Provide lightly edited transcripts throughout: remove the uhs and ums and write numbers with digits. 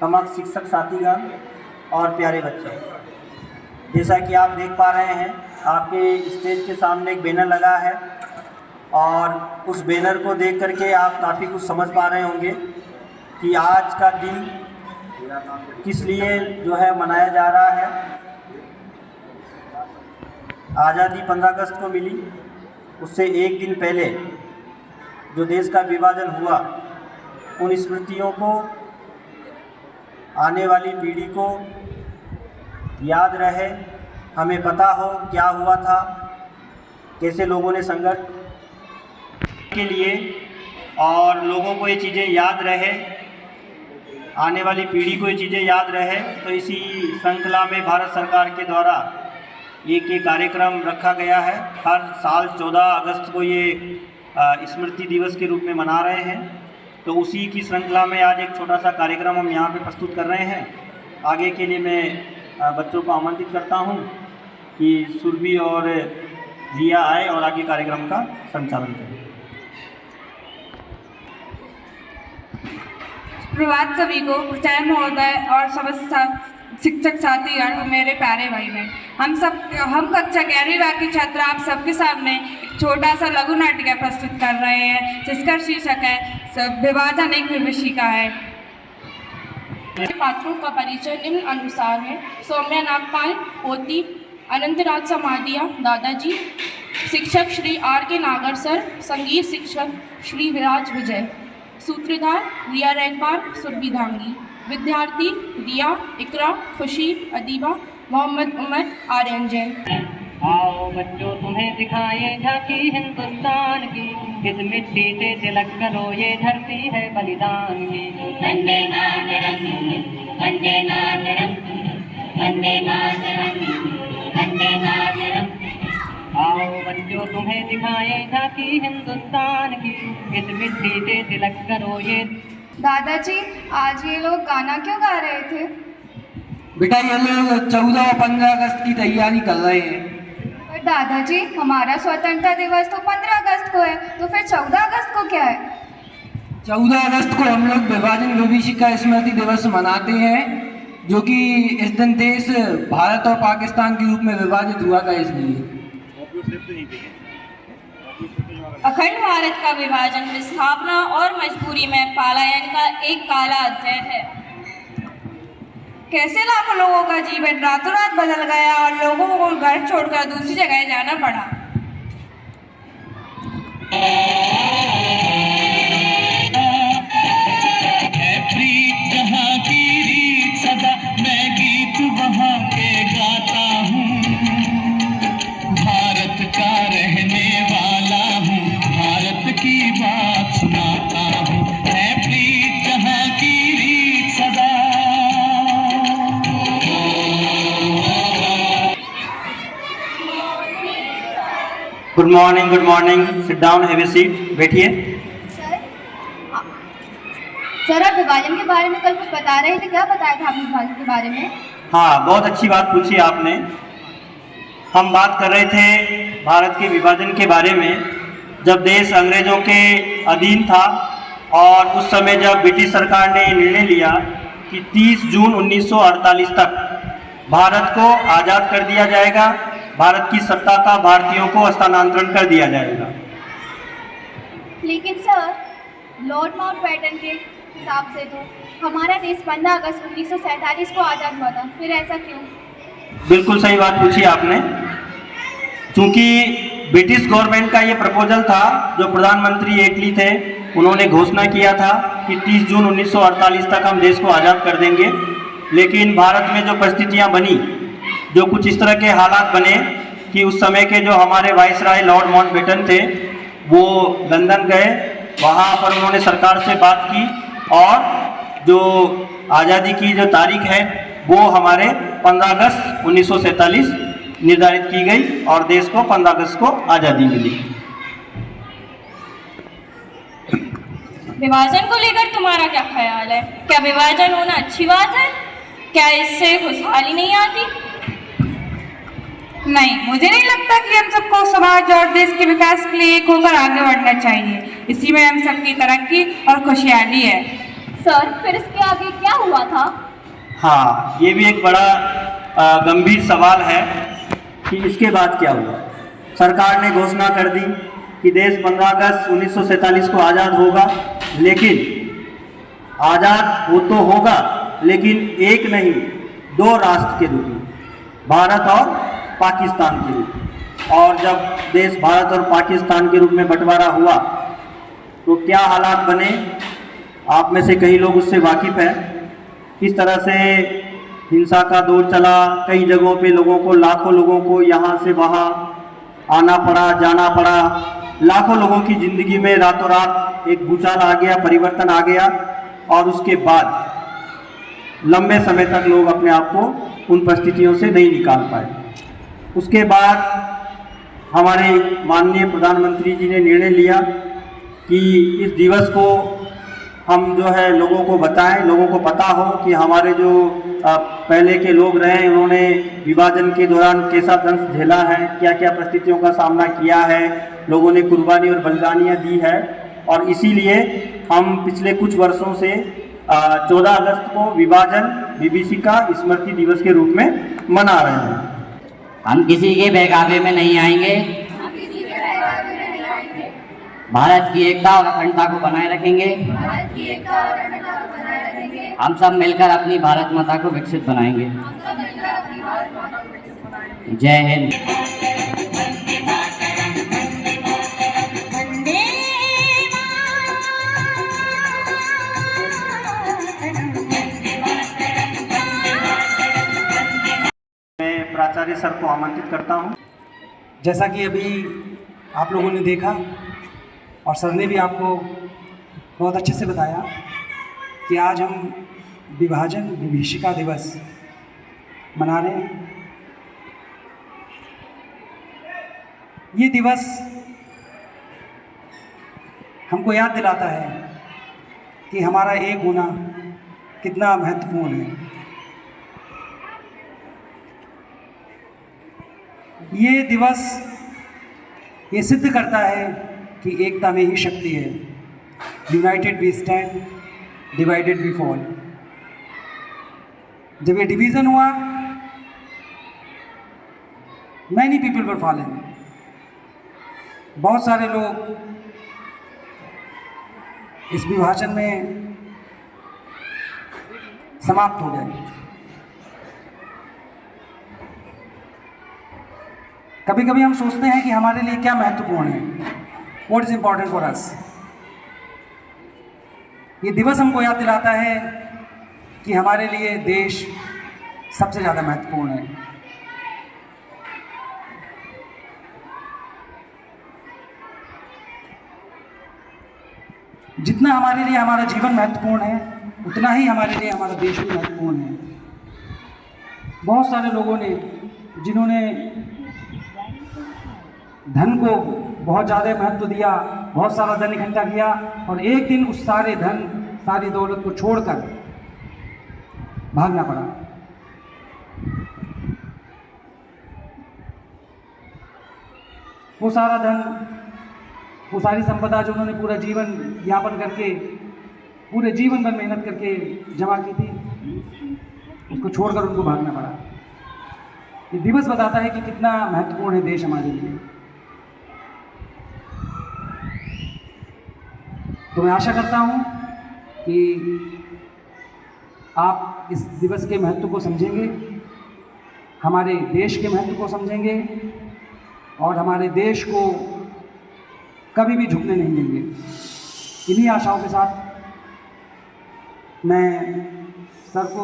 समस्त शिक्षक साथीगण और प्यारे बच्चे, जैसा कि आप देख पा रहे हैं आपके स्टेज के सामने एक बैनर लगा है और उस बैनर को देख करके आप काफ़ी कुछ समझ पा रहे होंगे कि आज का दिन किस लिए जो है मनाया जा रहा है। आज़ादी 15 अगस्त को मिली, उससे एक दिन पहले जो देश का विभाजन हुआ, उन स्मृतियों को आने वाली पीढ़ी को याद रहे, हमें पता हो क्या हुआ था, कैसे लोगों ने संघर्ष के लिए, और लोगों को ये चीज़ें याद रहे, आने वाली पीढ़ी को ये चीज़ें याद रहे। तो इसी श्रृंखला में भारत सरकार के द्वारा ये कार्यक्रम रखा गया है। हर साल 14 अगस्त को ये स्मृति दिवस के रूप में मना रहे हैं। तो उसी की श्रृंखला में आज एक छोटा सा कार्यक्रम हम यहाँ पे प्रस्तुत कर रहे हैं। आगे के लिए मैं बच्चों को आमंत्रित करता हूँ कि सुरभि और रिया आए और आगे कार्यक्रम का संचालन करें। प्रभात सभी को, प्राचार्य महोदय और समस्त शिक्षक साथीगण, मेरे प्यारे भाई बहन। हम कक्षा 11वीं की छात्र आप सबके सामने एक छोटा सा लघु नाटिका प्रस्तुत कर रहे हैं, जिसका शीर्षक है विभाजन एक विभीषिका है। पात्रों का परिचय निम्न अनुसार है। सौम्या नागपाल, पोती अनंतराज समाधिया दादाजी, शिक्षक श्री R.K. नागर सर, संगीत शिक्षक श्री विराज विजय, सूत्रधार रिया रैकबार सुरभि धांगी, विद्यार्थी रिया, इकरा, खुशी, अदीबा, मोहम्मद उमर, आर्यन जैन। आओ बच्चों तुम्हें दिखाएं झांकी हिंदुस्तान की, इस मिट्टी से तिलक करो ये धरती है बलिदान की। वंदे मातरम, वंदे मातरम, वंदे मातरम, वंदे मातरम। आओ बच्चों तुम्हें दिखाएं झांकी हिंदुस्तान की, इस मिट्टी से तिलक करो ये। दादाजी, आज ये लोग गाना क्यों गा रहे थे? बेटा ये लोग 14 और 15 अगस्त की तैयारी कर रहे हैं। पर दादाजी, हमारा स्वतंत्रता दिवस तो 15 अगस्त को है, तो फिर 14 अगस्त को क्या है? 14 अगस्त को हम लोग विभाजन विभीषिका स्मृति दिवस मनाते हैं, जो कि इस दिन देश भारत और पाकिस्तान के रूप में विभाजित हुआ था। इसलिए अखंड भारत का विभाजन विस्थापना और मजबूरी में पलायन का एक काला अध्याय है। कैसे लाखों लोगों का जीवन रातों रात बदल गया और लोगों को घर छोड़कर दूसरी जगह जाना पड़ा। जहाँ की रीत सदा मैं गीत वहाँ के गाता हूँ, भारत का रहने वाला हूँ, भारत की बात सुनाता हूँ। है प्रीत जहाँ की रीत सदा। Good morning, sit down, have a seat, बैठिए। सर, आप विभाजन के बारे में कल कुछ बता रहे थे, क्या बताया था आपने विभाजन के बारे में? हाँ, बहुत अच्छी बात पूछी आपने। हम बात कर रहे थे भारत के विभाजन के बारे में, जब देश अंग्रेज़ों के अधीन था और उस समय जब ब्रिटिश सरकार ने निर्णय लिया कि 30 जून 1948 तक भारत को आज़ाद कर दिया जाएगा, भारत की सत्ता का भारतीयों को हस्तांतरण कर दिया जाएगा। लेकिन सर, लॉर्ड माउंटबेटन के हिसाब से तो हमारा देश 15 अगस्त 1947 को आज़ाद हुआ था, फिर ऐसा क्यों? बिल्कुल सही बात पूछी आपने। क्योंकि ब्रिटिश गवर्नमेंट का ये प्रपोजल था, जो प्रधानमंत्री एटली थे उन्होंने घोषणा किया था कि 30 जून 1948 तक हम देश को आज़ाद कर देंगे। लेकिन भारत में जो परिस्थितियाँ बनी, जो कुछ इस तरह के हालात बने कि उस समय के जो हमारे वाइसराय लॉर्ड माउंटबेटन थे वो लंदन गए, वहाँ पर उन्होंने सरकार से बात की और जो आज़ादी की जो तारीख है वो हमारे 15 अगस्त 1947 निर्धारित की गई और देश को 15 अगस्त को आज़ादी मिली। विभाजन को लेकर तुम्हारा क्या ख्याल है? क्या विभाजन होना अच्छी बात है? क्या इससे खुशहाली नहीं आती? नहीं, मुझे नहीं लगता कि हम सबको समाज और देश के विकास के लिए एक होकर आगे बढ़ना चाहिए। इसी में हम सबकी तरक्की और खुशहाली है। सर फिर इसके आगे क्या हुआ था? हाँ, ये भी एक बड़ा गंभीर सवाल है कि इसके बाद क्या हुआ। सरकार ने घोषणा कर दी कि देश 15 अगस्त 1947 को आज़ाद होगा, लेकिन आज़ाद वो तो होगा लेकिन एक नहीं, दो राष्ट्र के रूप में, भारत और पाकिस्तान के रूप में। और जब देश भारत और पाकिस्तान के रूप में बंटवारा हुआ तो क्या हालात बने, आप में से कई लोग उससे वाकिफ़ हैं। किस तरह से हिंसा का दौर चला, कई जगहों पे लोगों को, लाखों लोगों को यहाँ से वहाँ आना पड़ा, जाना पड़ा। लाखों लोगों की ज़िंदगी में रातों रात एक भूचाल आ गया, परिवर्तन आ गया, और उसके बाद लंबे समय तक लोग अपने आप को उन परिस्थितियों से नहीं निकाल पाए। उसके बाद हमारे माननीय प्रधानमंत्री जी ने निर्णय लिया कि इस दिवस को हम जो है लोगों को बताएं, लोगों को पता हो कि हमारे जो पहले के लोग रहे, उन्होंने विभाजन के दौरान कैसा दंश झेला है, क्या क्या परिस्थितियों का सामना किया है, लोगों ने कुर्बानी और बलिदानियाँ दी है। और इसीलिए हम पिछले कुछ वर्षों से 14 अगस्त को विभाजन विभीषिका स्मृति दिवस के रूप में मना रहे हैं। हम किसी के बहकावे में नहीं आएंगे, भारत की एकता और अखंडता को बनाए रखेंगे। हम सब मिलकर अपनी भारत माता को विकसित बनाएंगे। जय हिंद। मैं प्राचार्य सर को आमंत्रित करता हूँ। जैसा कि अभी आप लोगों ने देखा और सर ने भी आपको बहुत अच्छे से बताया कि आज हम विभाजन विभीषिका दिवस मना रहे हैं। ये दिवस हमको याद दिलाता है कि हमारा एक होना कितना महत्वपूर्ण है। ये दिवस ये सिद्ध करता है कि एकता में ही शक्ति है। United we stand, divided we fall. जब ये डिवीज़न हुआ, मैनी पीपल वर फॉलन, बहुत सारे लोग इस विभाजन में समाप्त हो गए। कभी कभी हम सोचते हैं कि हमारे लिए क्या महत्वपूर्ण है, what is important for us. ये दिवस हमको याद दिलाता है कि हमारे लिए देश सबसे ज़्यादा महत्वपूर्ण है। जितना हमारे लिए हमारा जीवन महत्वपूर्ण है, उतना ही हमारे लिए हमारा देश भी महत्वपूर्ण है। बहुत सारे लोगों ने, जिन्होंने धन को बहुत ज़्यादा महत्व दिया, बहुत सारा धन इकट्ठा किया, और एक दिन उस सारे धन, सारी दौलत को छोड़कर भागना पड़ा। वो सारा धन, वो सारी संपदा जो उन्होंने पूरा जीवन यापन करके, पूरे जीवन भर मेहनत करके जमा की थी, उसको छोड़कर उनको भागना पड़ा। ये दिवस बताता है कि कितना महत्वपूर्ण है देश हमारे लिए। तो मैं आशा करता हूँ कि आप इस दिवस के महत्व को समझेंगे, हमारे देश के महत्व को समझेंगे, और हमारे देश को कभी भी झुकने नहीं देंगे। इन्हीं आशाओं के साथ मैं सर को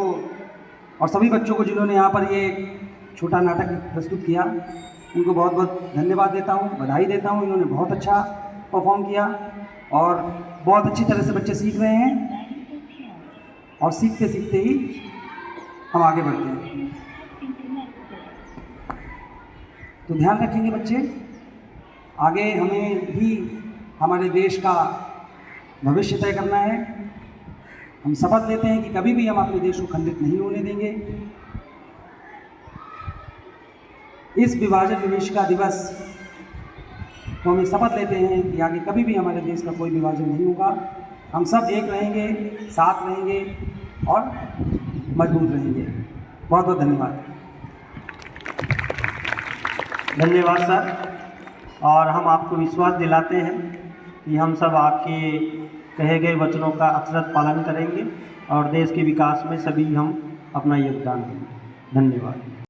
और सभी बच्चों को, जिन्होंने यहाँ पर ये छोटा नाटक प्रस्तुत किया, उनको बहुत बहुत धन्यवाद देता हूँ, बधाई देता हूँ। इन्होंने बहुत अच्छा परफॉर्म किया और बहुत अच्छी तरह से बच्चे सीख रहे हैं, और सीखते सीखते ही हम आगे बढ़ते हैं। तो ध्यान रखेंगे बच्चे, आगे हमें ही हमारे देश का भविष्य तय करना है। हम शपथ लेते हैं कि कभी भी हम अपने देश को खंडित नहीं होने देंगे। इस विभाजन विभीषिका दिवस तो हम शपथ लेते हैं कि आगे कभी भी हमारे देश का कोई विभाजन नहीं होगा। हम सब एक रहेंगे, साथ रहेंगे और मजबूत रहेंगे। बहुत बहुत धन्यवाद। धन्यवाद सर। और हम आपको विश्वास दिलाते हैं कि हम सब आपके कहे गए वचनों का अक्षरशः पालन करेंगे और देश के विकास में सभी हम अपना योगदान देंगे। धन्यवाद।